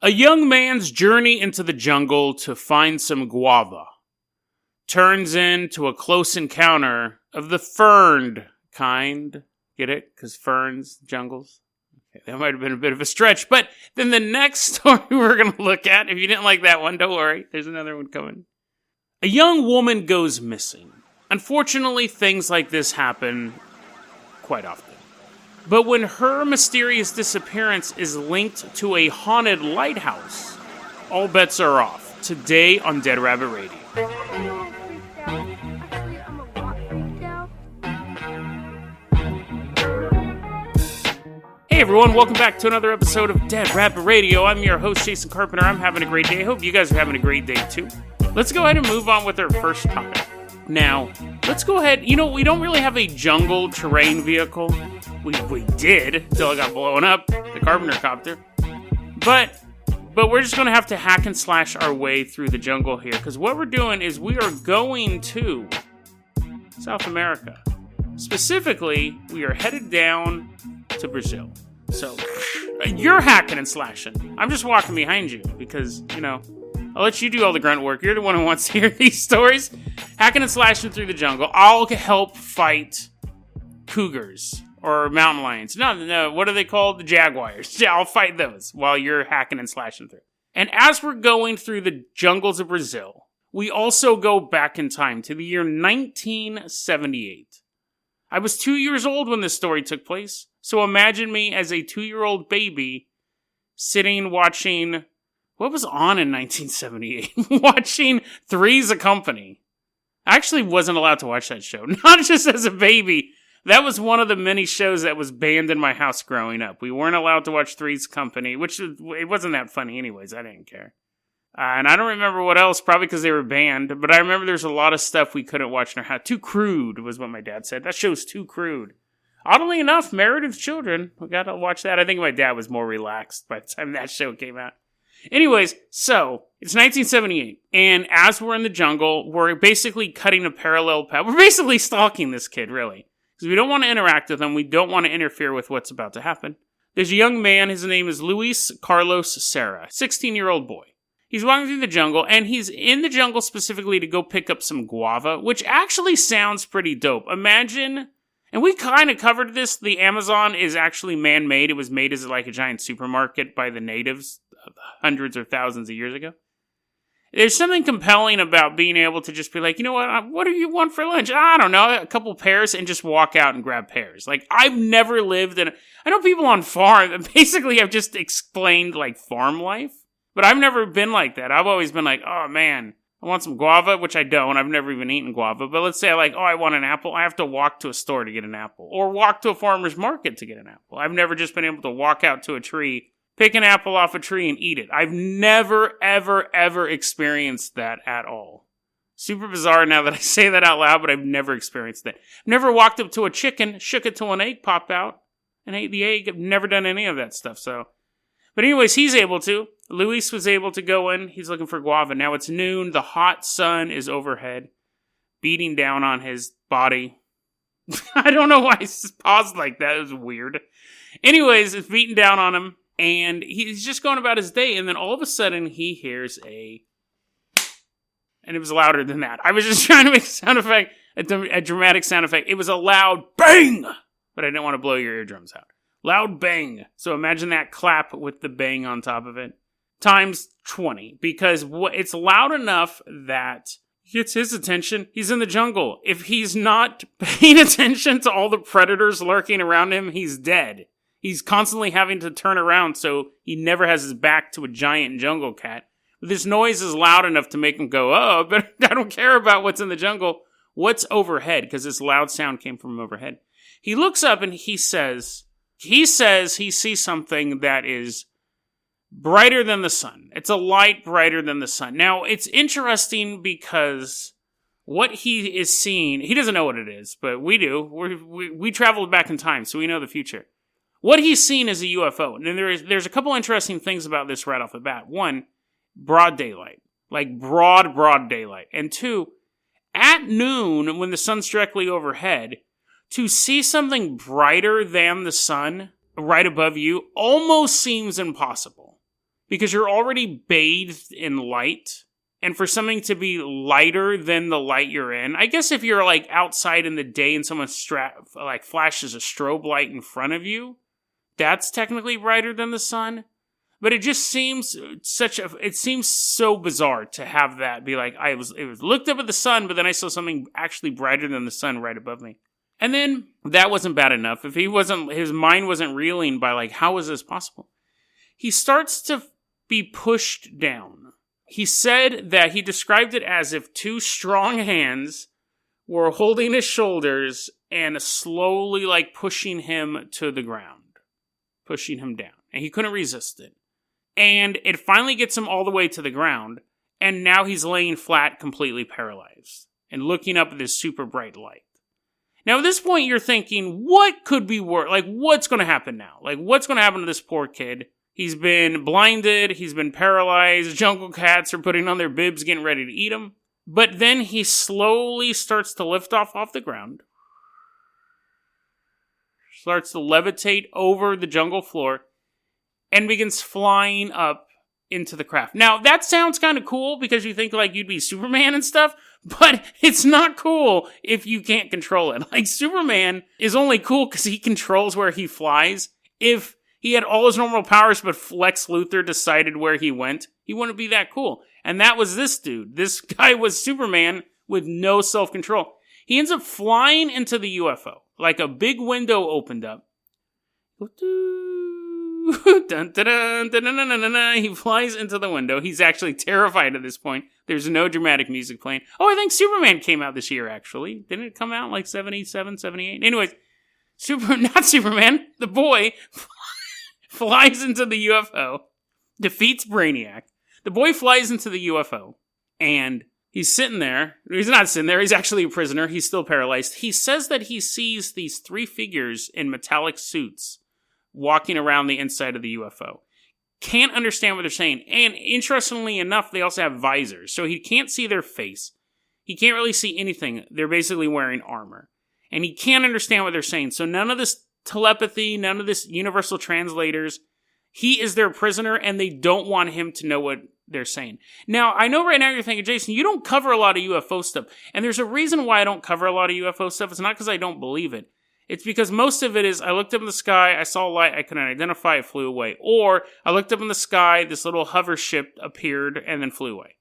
A young man's journey into the jungle to find some guava turns into a close encounter of the ferned kind. Get it? Because ferns, jungles. Okay, that might have been a bit of a stretch. But then the next story we're going to look at, if you didn't like that one, don't worry. There's another one coming. A young woman goes missing. Unfortunately, things like this happen quite often. But when her mysterious disappearance is linked to a haunted lighthouse, all bets are off. Today on Dead Rabbit Radio. Hey everyone, welcome back to another episode of Dead Rabbit Radio. I'm your host, Jason Carpenter. I'm having a great day. I hope you guys are having a great day too. Let's go ahead and move on with our first topic. Now, let's go ahead. We don't really have a jungle terrain vehicle. We did, until it got blown up, the Carpenter Copter. But we're just going to have to hack and slash our way through the jungle here. Because what we're doing is we are going to South America. Specifically, we are headed down to Brazil. So, you're hacking and slashing. I'm just walking behind you because, I'll let you do all the grunt work. You're the one who wants to hear these stories. Hacking and slashing through the jungle. I'll help fight cougars. Or mountain lions. No, what are they called? The jaguars. Yeah, I'll fight those while you're hacking and slashing through. And as we're going through the jungles of Brazil, we also go back in time to the year 1978. I was 2 years old when this story took place, so imagine me as a 2-year-old baby sitting watching... What was on in 1978? Watching Three's a Company. I actually wasn't allowed to watch that show. Not just as a baby... That was one of the many shows that was banned in my house growing up. We weren't allowed to watch Three's Company, which it wasn't that funny anyways. I didn't care. And I don't remember what else, probably because they were banned. But I remember there's a lot of stuff we couldn't watch in our house. Too crude was what my dad said. That show's too crude. Oddly enough, Married with Children. We got to watch that. I think my dad was more relaxed by the time that show came out. Anyways, so, it's 1978. And as we're in the jungle, we're basically cutting a parallel path. We're basically stalking this kid, really. Because we don't want to interact with him. We don't want to interfere with what's about to happen. There's a young man. His name is Luis Carlos Serra. 16-year-old boy. He's walking through the jungle, and he's in the jungle specifically to go pick up some guava, which actually sounds pretty dope. Imagine, and we kind of covered this, the Amazon is actually man-made. It was made as like a giant supermarket by the natives hundreds or thousands of years ago. There's something compelling about being able to just be like, you know what do you want for lunch? I don't know, a couple pears, and just walk out and grab pears. Like, I've never lived in, I know people on farm, basically I've just explained, like, farm life, but I've never been like that. I've always been like, oh man, I want some guava, which I don't. I've never even eaten guava, but let's say I want an apple. I have to walk to a store to get an apple, or walk to a farmer's market to get an apple. I've never just been able to walk out to a tree, pick an apple off a tree and eat it. I've never, ever, ever experienced that at all. Super bizarre now that I say that out loud, but I've never experienced that. I've never walked up to a chicken, shook it till an egg popped out, and ate the egg. I've never done any of that stuff, so. But anyways, he's able to. Luis was able to go in. He's looking for guava. Now it's noon. The hot sun is overhead, beating down on his body. I don't know why I paused like that. It was weird. Anyways, it's beating down on him. And he's just going about his day, and then all of a sudden, he hears and it was louder than that. I was just trying to make a sound effect, a dramatic sound effect. It was a loud bang, but I didn't want to blow your eardrums out. Loud bang. So imagine that clap with the bang on top of it. Times 20, because it's loud enough that gets his attention. He's in the jungle. If he's not paying attention to all the predators lurking around him, he's dead. He's constantly having to turn around so he never has his back to a giant jungle cat. But this noise is loud enough to make him go, oh, but I don't care about what's in the jungle. What's overhead? Because this loud sound came from overhead. He looks up and he says he sees something that is brighter than the sun. It's a light brighter than the sun. Now, it's interesting because what he is seeing, he doesn't know what it is, but we do. We traveled back in time, so we know the future. What he's seen is a UFO. And there's a couple interesting things about this right off the bat. One, broad daylight. Like broad daylight. And two, at noon, when the sun's directly overhead, to see something brighter than the sun right above you almost seems impossible. because you're already bathed in light. And for something to be lighter than the light you're in, I guess if you're like outside in the day and someone flashes a strobe light in front of you, that's technically brighter than the sun. But it just seems it seems so bizarre to have that be like, it was looked up at the sun, but then I saw something actually brighter than the sun right above me. And then that wasn't bad enough. If his mind wasn't reeling by like, how is this possible? He starts to be pushed down. He said that he described it as if two strong hands were holding his shoulders and slowly like pushing him to the ground, pushing him down. And he couldn't resist it. And it finally gets him all the way to the ground. And now he's laying flat, completely paralyzed and looking up at this super bright light. Now at this point you're thinking, what could be worse? Like, what's going to happen now? Like, what's going to happen to this poor kid? He's been blinded, he's been paralyzed, jungle cats are putting on their bibs, getting ready to eat him. But then he slowly starts to lift off the ground. Starts to levitate over the jungle floor and begins flying up into the craft. Now, that sounds kind of cool because you think like you'd be Superman and stuff, but it's not cool if you can't control it. Like, Superman is only cool because he controls where he flies. If he had all his normal powers, but Lex Luthor decided where he went, he wouldn't be that cool. And that was this dude. This guy was Superman with no self-control. He ends up flying into the UFO. Like a big window opened up. He flies into the window. He's actually terrified at this point. There's no dramatic music playing. Oh, I think Superman came out this year, actually. Didn't it come out like 77, 78? Anyways, not Superman, the boy flies into the UFO, defeats Brainiac. The boy flies into the UFO, and he's sitting there. He's not sitting there. He's actually a prisoner. He's still paralyzed. He says that he sees these three figures in metallic suits walking around the inside of the UFO. Can't understand what they're saying. And interestingly enough, they also have visors, so he can't see their face. He can't really see anything. They're basically wearing armor. And he can't understand what they're saying. So none of this telepathy, none of this universal translators. He is their prisoner, and they don't want him to know what they're saying. Now, I know right now you're thinking, Jason, you don't cover a lot of UFO stuff. And there's a reason why I don't cover a lot of UFO stuff. It's not because I don't believe it. It's because most of it is, I looked up in the sky, I saw a light, I couldn't identify, it flew away. Or, I looked up in the sky, this little hover ship appeared, and then flew away.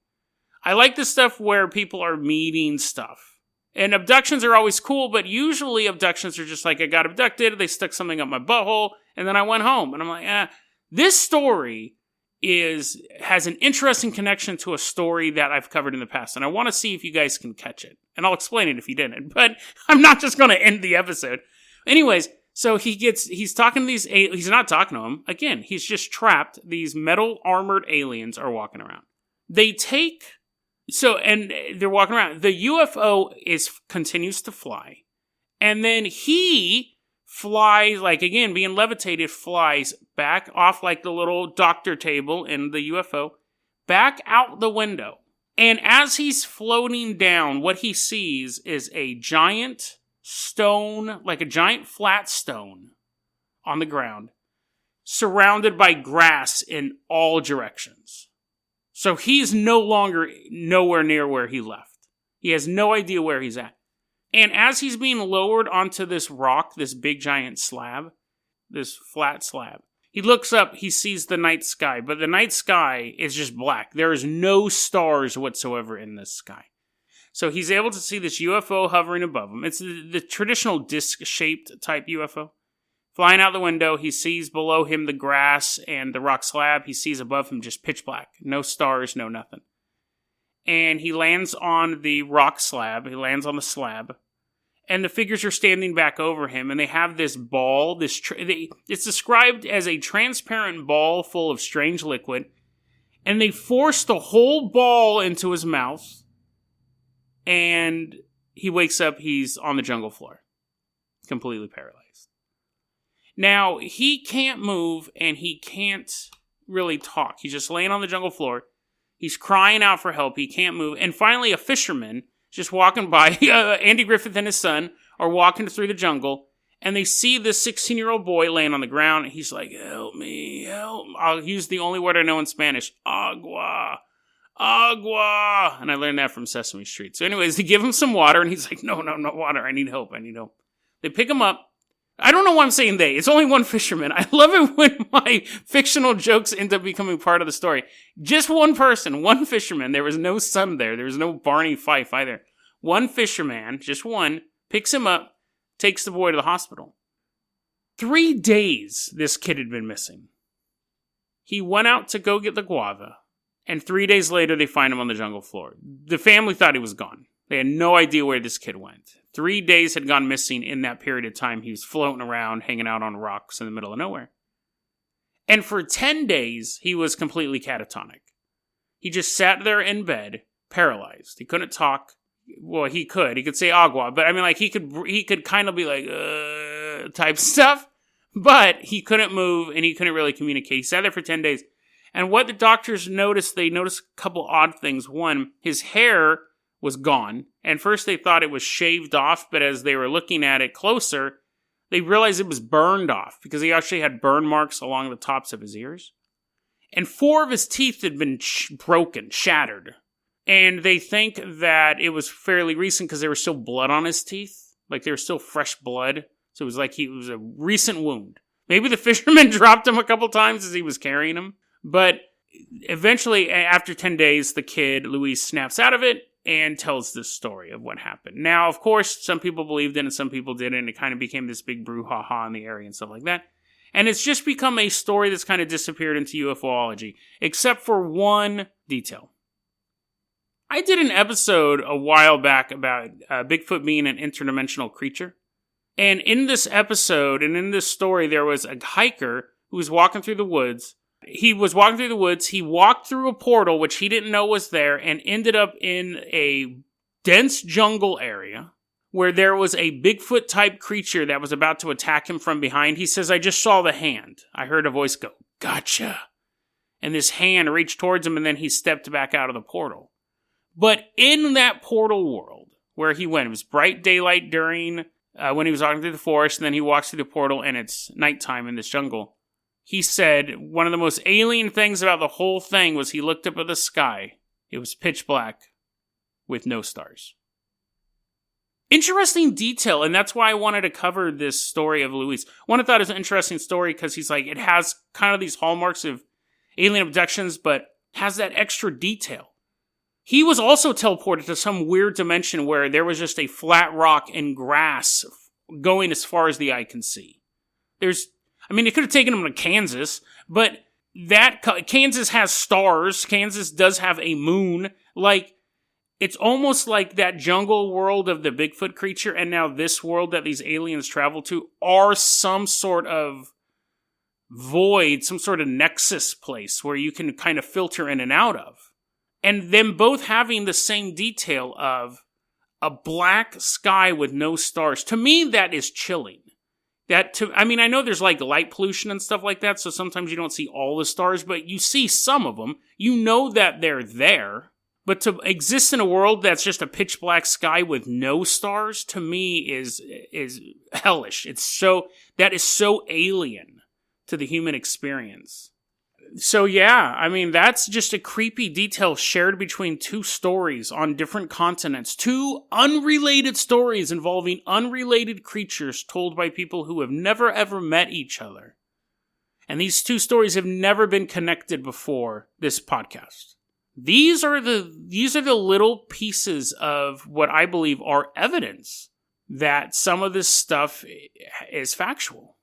I like the stuff where people are meeting stuff. And abductions are always cool, but usually abductions are just like, I got abducted, they stuck something up my butthole, and then I went home. And I'm like, This story has an interesting connection to a story that I've covered in the past, and I want to see if you guys can catch it. And I'll explain it if you didn't, but I'm not just going to end the episode. Anyways, so he's talking to these, he's not talking to them. Again, he's just trapped. These metal armored aliens are walking around. And they're walking around. The UFO continues to fly. And then he flies, like again, being levitated, flies back off like the little doctor table in the UFO, back out the window. And as he's floating down, what he sees is a giant stone, like a giant flat stone on the ground, surrounded by grass in all directions. So he's nowhere near where he left. He has no idea where he's at. And as he's being lowered onto this rock, this big giant slab, this flat slab, he looks up, he sees the night sky, but the night sky is just black. There is no stars whatsoever in this sky. So he's able to see this UFO hovering above him. It's the traditional disc-shaped type UFO. Flying out the window, he sees below him the grass and the rock slab. He sees above him just pitch black. No stars, no nothing. And he lands on the rock slab. He lands on the slab. And the figures are standing back over him, and they have this ball. It's described as a transparent ball full of strange liquid. And they force the whole ball into his mouth. And he wakes up, he's on the jungle floor. Completely paralyzed. Now, he can't move, and he can't really talk. He's just laying on the jungle floor. He's crying out for help. He can't move. And finally, a fisherman just walking by, Andy Griffith and his son are walking through the jungle, And they see this 16-year-old boy laying on the ground, and he's like, help me, help. I'll use the only word I know in Spanish, agua, agua. And I learned that from Sesame Street. So anyways, they give him some water, and he's like, no water, I need help. They pick him up. I don't know why I'm saying they. It's only one fisherman. I love it when my fictional jokes end up becoming part of the story. Just one person, one fisherman. There was no son there. There was no Barney Fife either. One fisherman, just one, picks him up, takes the boy to the hospital. 3 days this kid had been missing. He went out to go get the guava, and 3 days later they find him on the jungle floor. The family thought he was gone. They had no idea where this kid went. 3 days had gone missing in that period of time. He was floating around, hanging out on rocks in the middle of nowhere. And for 10 days, he was completely catatonic. He just sat there in bed, paralyzed. He couldn't talk. Well, he could say agua, but I mean, like, he could kind of be like, type stuff, but he couldn't move and he couldn't really communicate. He sat there for 10 days. And what the doctors noticed, they noticed a couple odd things. One, his hair was gone. And first they thought it was shaved off, but as they were looking at it closer, they realized it was burned off because he actually had burn marks along the tops of his ears. And 4 of his teeth had been broken, shattered. And they think that it was fairly recent because there was still blood on his teeth. Like, there was still fresh blood. So it was like it was a recent wound. Maybe the fisherman dropped him a couple times as he was carrying him. But eventually, after 10 days, the kid, Luis, snaps out of it and tells this story of what happened. Now, of course, some people believed it and some people didn't. And it kind of became this big brouhaha in the area and stuff like that. And it's just become a story that's kind of disappeared into UFOlogy, except for one detail. I did an episode a while back about Bigfoot being an interdimensional creature. And in this episode, and in this story, there was a hiker who was walking through the woods. He was walking through the woods. He walked through a portal, which he didn't know was there, and ended up in a dense jungle area where there was a Bigfoot-type creature that was about to attack him from behind. He says, I just saw the hand. I heard a voice go, gotcha. And this hand reached towards him, and then he stepped back out of the portal. But in that portal world where he went, it was bright daylight during when he was walking through the forest, and then he walks through the portal, and it's nighttime in this jungle. He said one of the most alien things about the whole thing was he looked up at the sky. It was pitch black with no stars. Interesting detail, and that's why I wanted to cover this story of Luis. One, I thought it was an interesting story because he's like, it has kind of these hallmarks of alien abductions, but has that extra detail. He was also teleported to some weird dimension where there was just a flat rock and grass going as far as the eye can see. It could have taken him to Kansas, but Kansas has stars. Kansas does have a moon. Like, it's almost like that jungle world of the Bigfoot creature and now this world that these aliens travel to are some sort of void, some sort of nexus place where you can kind of filter in and out of. And them both having the same detail of a black sky with no stars. To me, that is chilling. I know there's like light pollution and stuff like that, so sometimes you don't see all the stars, but you see some of them. You know that they're there. But to exist in a world that's just a pitch black sky with no stars, to me is hellish. That is so alien to the human experience. So yeah, that's just a creepy detail shared between 2 stories on different continents. 2 unrelated stories involving unrelated creatures told by people who have never ever met each other. And these 2 stories have never been connected before this podcast. These are the little pieces of what I believe are evidence that some of this stuff is factual.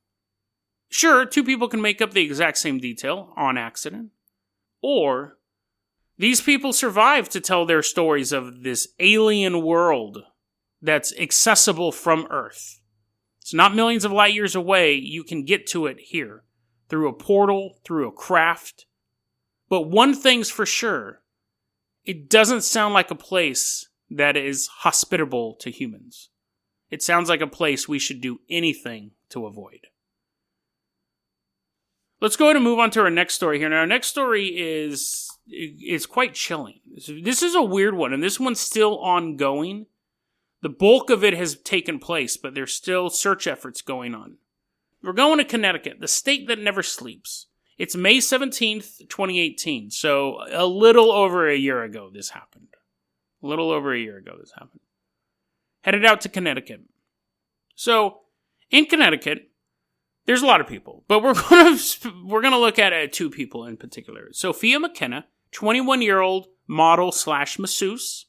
Sure, 2 people can make up the exact same detail on accident. Or these people survived to tell their stories of this alien world that's accessible from Earth. It's not millions of light years away. You can get to it here through a portal, through a craft. But one thing's for sure. It doesn't sound like a place that is hospitable to humans. It sounds like a place we should do anything to avoid. Let's go ahead and move on to our next story here. Now, our next story is quite chilling. This is a weird one, and this one's still ongoing. The bulk of it has taken place, but there's still search efforts going on. We're going to Connecticut, the state that never sleeps. It's May 17th, 2018, so a little over a year ago this happened. Headed out to Connecticut. So, in Connecticut, there's a lot of people, but we're gonna look at two people in particular. Sophia McKenna, 21-year-old model / masseuse,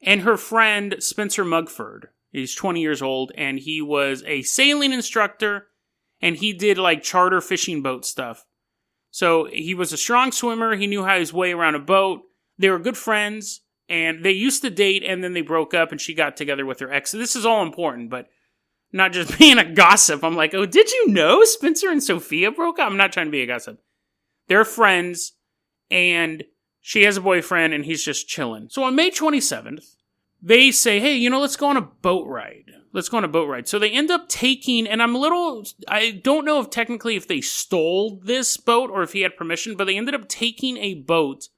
and her friend Spencer Mugford. He's 20 years old, and he was a sailing instructor, and he did like charter fishing boat stuff. So he was a strong swimmer. He knew how his way around a boat. They were good friends, and they used to date, and then they broke up, and she got together with her ex. So this is all important, but not just being a gossip. I'm like, oh, did you know Spencer and Sophia broke up? I'm not trying to be a gossip. They're friends, and she has a boyfriend, and he's just chilling. So on May 27th, they say, hey, let's go on a boat ride. So they end up taking, and I don't know if technically if they stole this boat or if he had permission, but they ended up taking a boat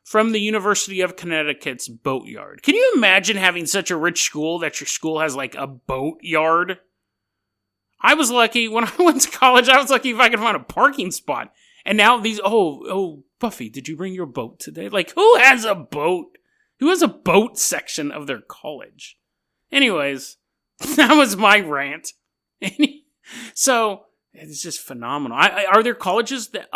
from the University of Connecticut's boatyard. Can you imagine having such a rich school that your school has like a boatyard? I was lucky when I went to college. I was lucky if I could find a parking spot. And now these, Buffy, did you bring your boat today? Like, who has a boat? Who has a boat section of their college? Anyways, that was my rant. So, it's just phenomenal. Are there colleges that...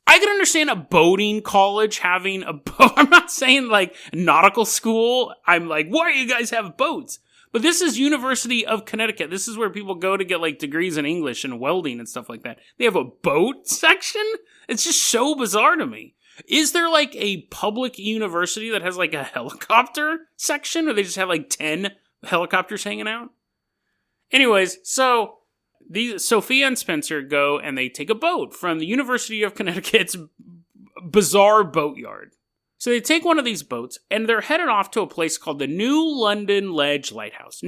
I can understand a boating college having a boat. I'm not saying like nautical school. I'm like, why do you guys have boats? But this is University of Connecticut. This is where people go to get like degrees in English and welding and stuff like that. They have a boat section? It's just so bizarre to me. Is there like a public university that has like a helicopter section, or they just have like 10 helicopters hanging out? Anyways, so Sophia and Spencer go and they take a boat from the University of Connecticut's bizarre boatyard. So they take one of these boats and they're headed off to a place called the New London Ledge Lighthouse.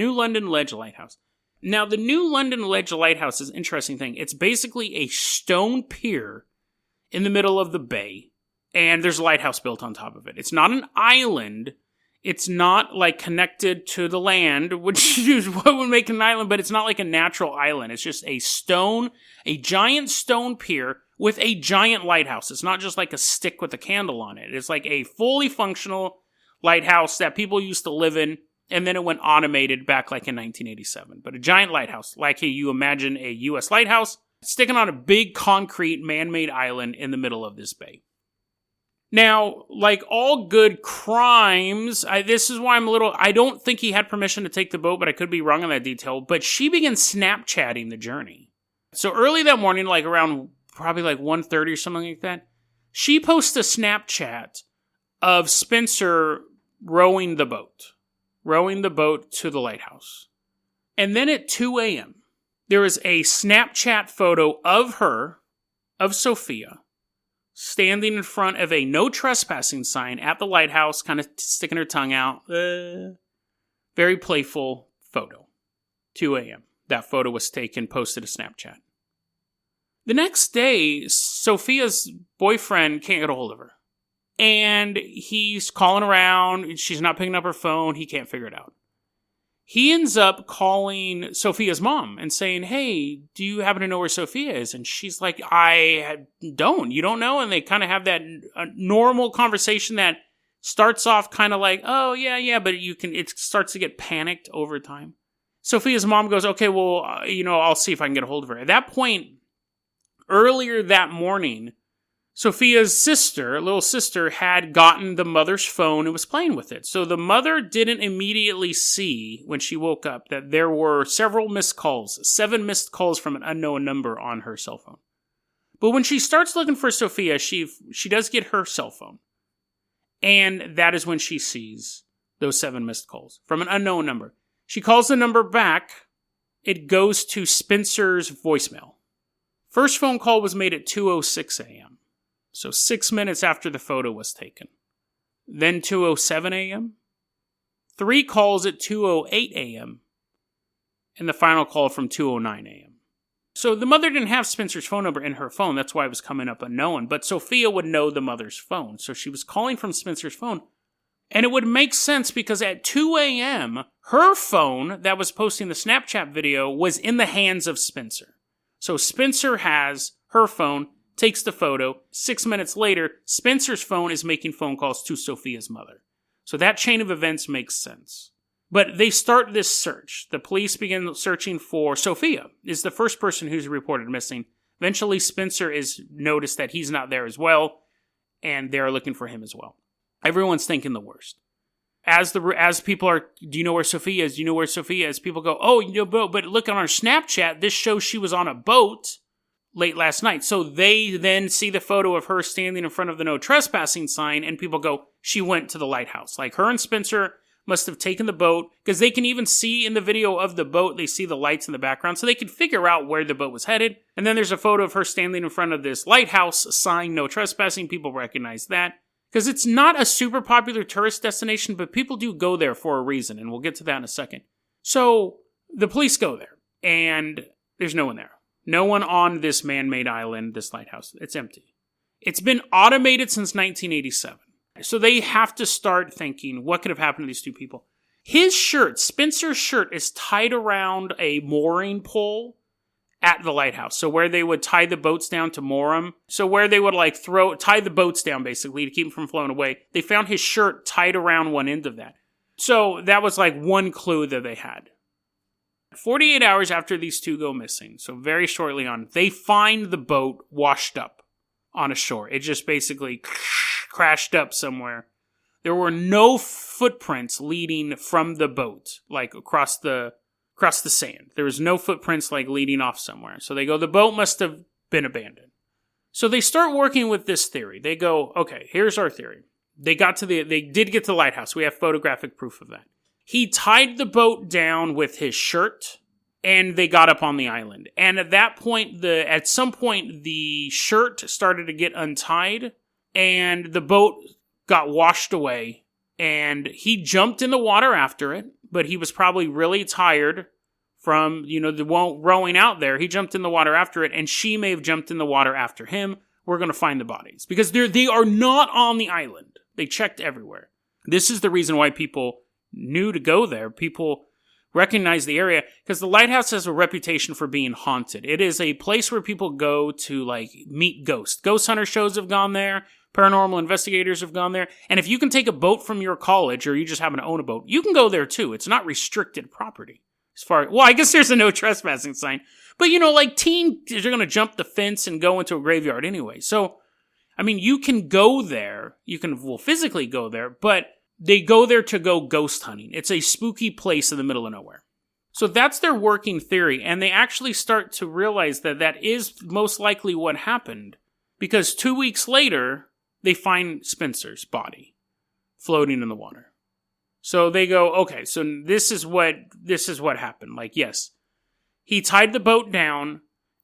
Now, the New London Ledge Lighthouse is an interesting thing. It's basically a stone pier in the middle of the bay, and there's a lighthouse built on top of it. It's not an island. It's not like connected to the land, which is what would make an island, but it's not like a natural island. It's just a giant stone pier with a giant lighthouse. It's not just like a stick with a candle on it. It's like a fully functional lighthouse that people used to live in, and then it went automated back like in 1987. But a giant lighthouse, like you imagine a U.S. lighthouse, sticking on a big concrete man-made island in the middle of this bay. Now, like all good crimes, this is why I don't think he had permission to take the boat, but I could be wrong on that detail, but she began Snapchatting the journey. So early that morning, like around probably like 1:30 or something like that, she posts a Snapchat of Spencer rowing the boat to the lighthouse. And then at 2 a.m., there is a Snapchat photo of her, of Sophia, standing in front of a no trespassing sign at the lighthouse, kind of sticking her tongue out. Very playful photo. 2 a.m. That photo was taken, posted to Snapchat. The next day, Sophia's boyfriend can't get a hold of her. And he's calling around. She's not picking up her phone. He can't figure it out. He ends up calling Sophia's mom and saying, hey, do you happen to know where Sophia is? And she's like, I don't. You don't know? And they kind of have that normal conversation that starts off kind of like, oh, yeah, but it starts to get panicked over time. Sophia's mom goes, okay, well, I'll see if I can get a hold of her. At that point, earlier that morning, Sophia's little sister, had gotten the mother's phone and was playing with it. So the mother didn't immediately see, when she woke up, that there were several missed calls, 7 missed calls from an unknown number on her cell phone. But when she starts looking for Sophia, she does get her cell phone. And that is when she sees those 7 missed calls from an unknown number. She calls the number back. It goes to Spencer's voicemail. First phone call was made at 2:06 a.m. So 6 minutes after the photo was taken. Then 2:07 a.m. 3 calls at 2:08 a.m. And the final call from 2:09 a.m. So the mother didn't have Spencer's phone number in her phone. That's why it was coming up unknown. But Sophia would know the mother's phone. So she was calling from Spencer's phone. And it would make sense because at 2 a.m., her phone that was posting the Snapchat video was in the hands of Spencer. So Spencer has her phone, takes the photo. 6 minutes later, Spencer's phone is making phone calls to Sophia's mother. So that chain of events makes sense. But they start this search. The police begin searching for Sophia, is the first person who's reported missing. Eventually, Spencer is noticed that he's not there as well, and they're looking for him as well. Everyone's thinking the worst. As people are, do you know where Sophia is? Do you know where Sophia is? People go, oh, you know, but look on our Snapchat, this shows she was on a boat late last night. So they then see the photo of her standing in front of the no trespassing sign, and people go, she went to the lighthouse. Like, her and Spencer must have taken the boat, because they can even see in the video of the boat, they see the lights in the background, so they can figure out where the boat was headed. And then there's a photo of her standing in front of this lighthouse sign, no trespassing. People recognize that. Because it's not a super popular tourist destination, but people do go there for a reason, and we'll get to that in a second. So, the police go there, and there's no one there. No one on this man-made island, this lighthouse. It's empty. It's been automated since 1987. So they have to start thinking, what could have happened to these two people? His shirt, Spencer's shirt, is tied around a mooring pole at the lighthouse. So where they would tie the boats down to moor them. So where they would tie the boats down basically to keep them from floating away. They found his shirt tied around one end of that. So that was like one clue that they had. 48 hours after these two go missing, so very shortly on, they find the boat washed up on a shore. It just basically crashed up somewhere. There were no footprints leading from the boat, like across the sand. There was no footprints like leading off somewhere. So they go, the boat must have been abandoned. So they start working with this theory. They go, okay, here's our theory. They did get to the lighthouse. We have photographic proof of that. He tied the boat down with his shirt, and they got up on the island. And at that point, at some point, the shirt started to get untied, and the boat got washed away, and he jumped in the water after it, but he was probably really tired from, the rowing out there. He jumped in the water after it, and she may have jumped in the water after him. We're going to find the bodies, because they are not on the island. They checked everywhere. This is the reason why people knew to go there. People recognize the area, because the lighthouse has a reputation for being haunted. It is a place where people go to, meet ghosts. Ghost hunter shows have gone there. Paranormal investigators have gone there. And if you can take a boat from your college, or you just happen to own a boat, you can go there too. It's not restricted property. I guess there's a no trespassing sign. But, teens are going to jump the fence and go into a graveyard anyway. So, you can go there. You can, physically go there, but they go there to go ghost hunting. It's a spooky place in the middle of nowhere. So that's their working theory, and they actually start to realize that is most likely what happened, because 2 weeks later, they find Spencer's body floating in the water. So they go, okay, so this is what happened. Yes, he tied the boat down,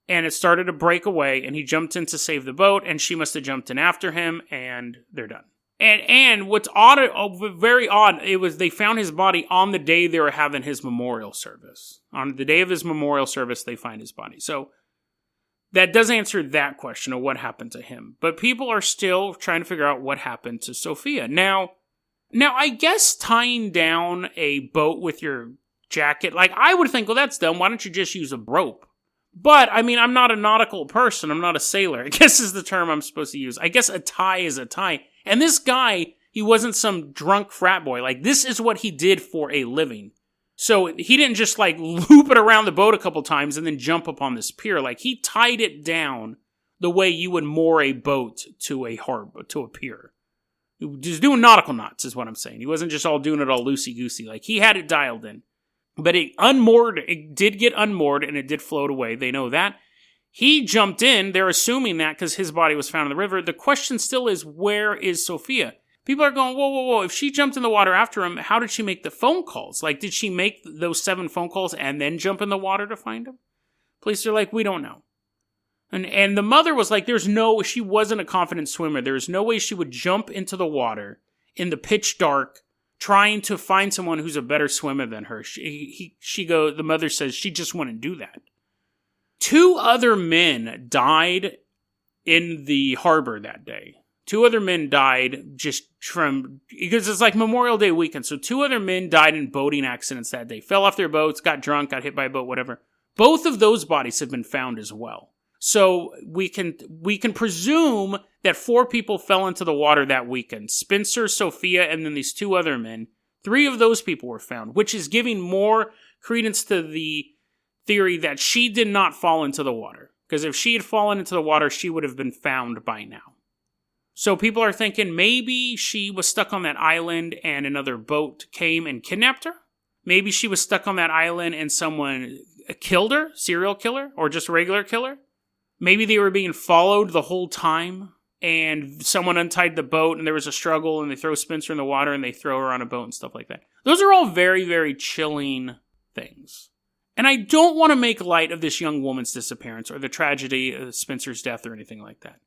and it started to break away, and he jumped in to save the boat, and she must have jumped in after him, and they're done. And what's odd, very odd, it was they found his body on the day they were having his memorial service. On the day of his memorial service, they find his body. So that does answer that question of what happened to him. But people are still trying to figure out what happened to Sophia. Now I guess tying down a boat with your jacket, I would think, well, that's dumb. Why don't you just use a rope? But, I'm not a nautical person. I'm not a sailor, I guess is the term I'm supposed to use. I guess a tie is a tie. And this guy, he wasn't some drunk frat boy. This is what he did for a living. So he didn't just, loop it around the boat a couple times and then jump up on this pier. He tied it down the way you would moor a boat to a harbor, to a pier. He was just doing nautical knots, is what I'm saying. He wasn't just doing it all loosey-goosey. He had it dialed in. But it did get unmoored, and it did float away. They know that. He jumped in. They're assuming that because his body was found in the river. The question still is, where is Sophia? People are going, whoa. If she jumped in the water after him, how did she make the phone calls? Did she make those 7 phone calls and then jump in the water to find him? Police are we don't know. And the mother was she wasn't a confident swimmer. There's no way she would jump into the water in the pitch dark trying to find someone who's a better swimmer than her. The mother says she just wouldn't do that. 2 other men died in the harbor that day. 2 other men died because it's like Memorial Day weekend. So 2 other men died in boating accidents that day. Fell off their boats, got drunk, got hit by a boat, whatever. Both of those bodies have been found as well. So we can presume that 4 people fell into the water that weekend. Spencer, Sophia, and then these 2 other men. 3 of those people were found, which is giving more credence to the theory that she did not fall into the water. Because if she had fallen into the water, she would have been found by now. So people are thinking maybe she was stuck on that island and another boat came and kidnapped her. Maybe she was stuck on that island and someone killed her, serial killer, or just regular killer. Maybe they were being followed the whole time and someone untied the boat and there was a struggle and they throw Spencer in the water and they throw her on a boat and stuff like that. Those are all very, very chilling things. And I don't want to make light of this young woman's disappearance or the tragedy of Spencer's death or anything like that.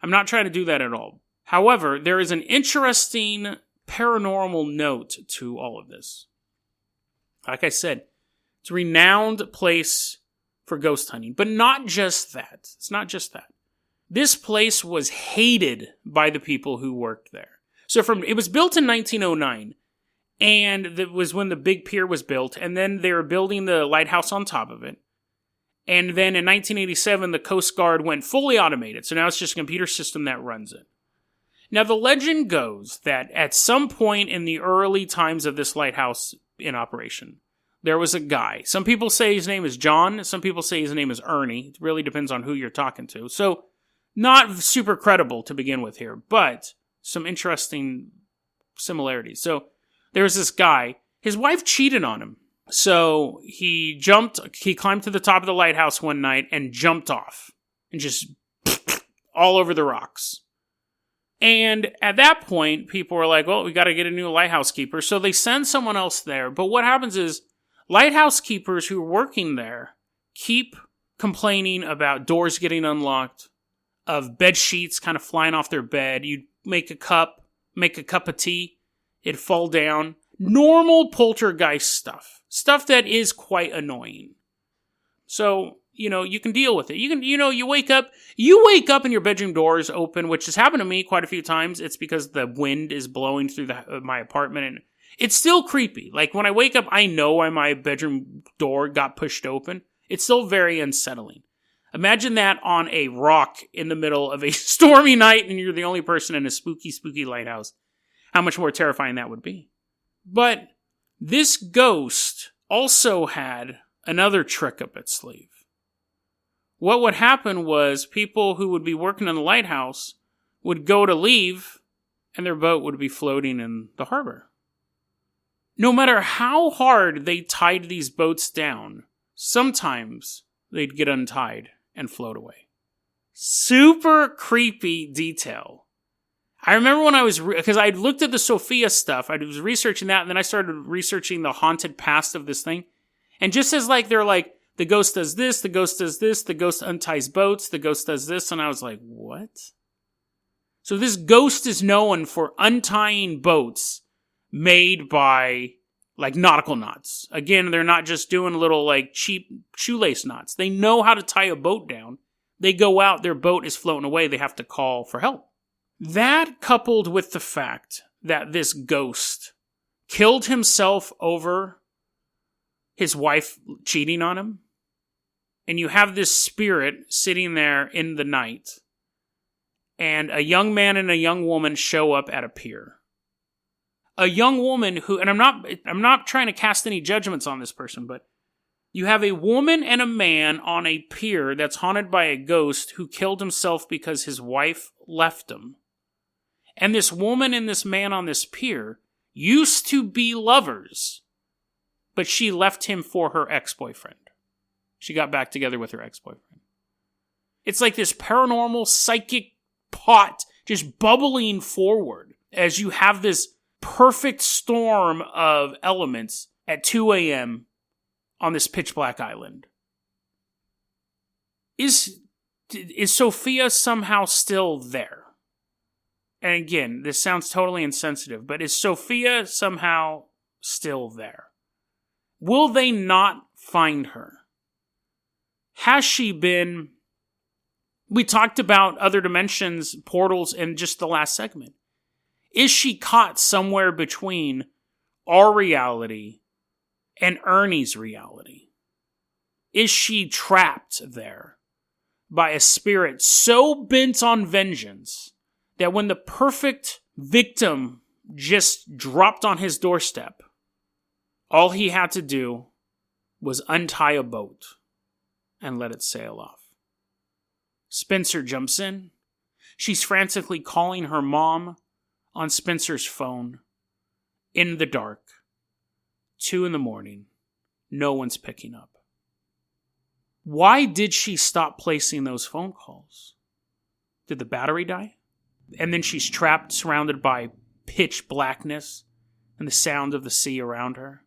I'm not trying to do that at all. However, there is an interesting paranormal note to all of this. Like I said, it's a renowned place for ghost hunting. But not just that. It's not just that. This place was hated by the people who worked there. So it was built in 1909. And that was when the big pier was built. And then they were building the lighthouse on top of it. And then in 1987, the Coast Guard went fully automated. So now it's just a computer system that runs it. Now, the legend goes that at some point in the early times of this lighthouse in operation, there was a guy. Some people say his name is John. Some people say his name is Ernie. It really depends on who you're talking to. So, not super credible to begin with here, but some interesting similarities. So, there was this guy. His wife cheated on him. So he climbed to the top of the lighthouse one night and jumped off and just all over the rocks. And at that point, people were like, well, we got to get a new lighthouse keeper. So they send someone else there. But what happens is lighthouse keepers who are working there keep complaining about doors getting unlocked, of bed sheets kind of flying off their bed. You'd make a cup of tea, it'd fall down. Normal poltergeist stuff. Stuff that is quite annoying. So, you can deal with it. You wake up and your bedroom door is open, which has happened to me quite a few times. It's because the wind is blowing through my apartment and it's still creepy. Like when I wake up, I know why my bedroom door got pushed open. It's still very unsettling. Imagine that on a rock in the middle of a stormy night and you're the only person in a spooky, spooky lighthouse. How much more terrifying that would be. But this ghost also had another trick up its sleeve. What would happen was people who would be working on the lighthouse would go to leave and their boat would be floating in the harbor. No matter how hard they tied these boats down, sometimes they'd get untied and float away. Super creepy detail. I remember when because I looked at the Sophia stuff, I was researching that, and then I started researching the haunted past of this thing. And just as they're like, the ghost does this, the ghost does this, the ghost unties boats, the ghost does this, and I was like, what? So this ghost is known for untying boats made by, nautical knots. Again, they're not just doing little, cheap shoelace knots. They know how to tie a boat down. They go out, their boat is floating away, they have to call for help. That, coupled with the fact that this ghost killed himself over his wife cheating on him, and you have this spirit sitting there in the night, and a young man and a young woman show up at a pier. A young woman who, and I'm not trying to cast any judgments on this person, but you have a woman and a man on a pier that's haunted by a ghost who killed himself because his wife left him. And this woman and this man on this pier used to be lovers, but she left him for her ex-boyfriend. She got back together with her ex-boyfriend. It's like this paranormal psychic pot just bubbling forward as you have this perfect storm of elements at 2 a.m. on this pitch black island. Is Sophia somehow still there? And again, this sounds totally insensitive, but is Sophia somehow still there? Will they not find her? Has she been We talked about other dimensions, portals, in just the last segment. Is she caught somewhere between our reality and Ernie's reality? Is she trapped there by a spirit so bent on vengeance that when the perfect victim just dropped on his doorstep, all he had to do was untie a boat and let it sail off? Spencer jumps in. She's frantically calling her mom on Spencer's phone in the dark. 2 a.m. No one's picking up. Why did she stop placing those phone calls? Did the battery die? And then she's trapped, surrounded by pitch blackness and the sound of the sea around her.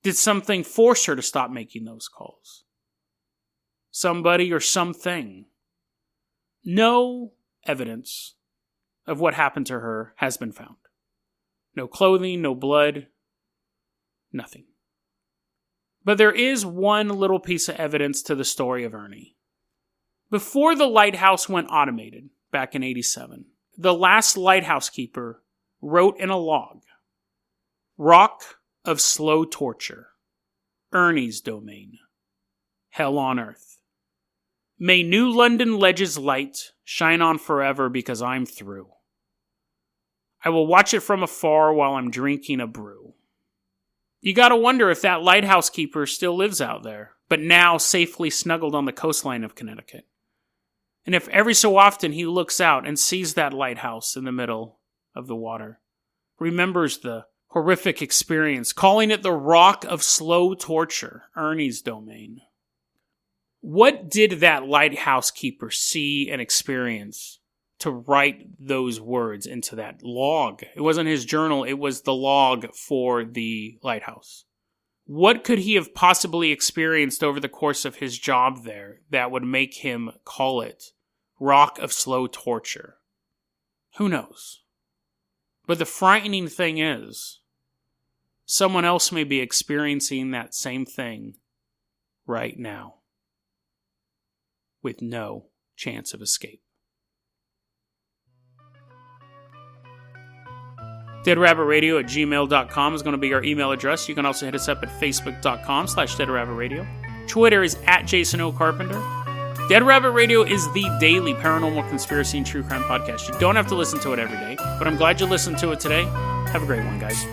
Did something force her to stop making those calls? Somebody or something? No evidence of what happened to her has been found. No clothing, no blood, nothing. But there is one little piece of evidence to the story of Ernie. Before the lighthouse went automated, back in 1987, the last lighthouse keeper wrote in a log, "Rock of slow torture, Ernie's domain, hell on earth. May New London Ledge's light shine on forever because I'm through. I will watch it from afar while I'm drinking a brew." You gotta wonder if that lighthouse keeper still lives out there, but now safely snuggled on the coastline of Connecticut. And if every so often he looks out and sees that lighthouse in the middle of the water, remembers the horrific experience, calling it the rock of slow torture, Ernie's domain. What did that lighthouse keeper see and experience to write those words into that log? It wasn't his journal, it was the log for the lighthouse. What could he have possibly experienced over the course of his job there that would make him call it rock of slow torture? Who knows? But the frightening thing is, someone else may be experiencing that same thing right now, with no chance of escape. DeadRabbitRadio@gmail.com is going to be our email address. You can also hit us up at Facebook.com/DeadRabbitRadio. Twitter is @JasonOCarpenter. Dead Rabbit Radio is the daily paranormal conspiracy and true crime podcast. You don't have to listen to it every day, but I'm glad you listened to it today. Have a great one, guys.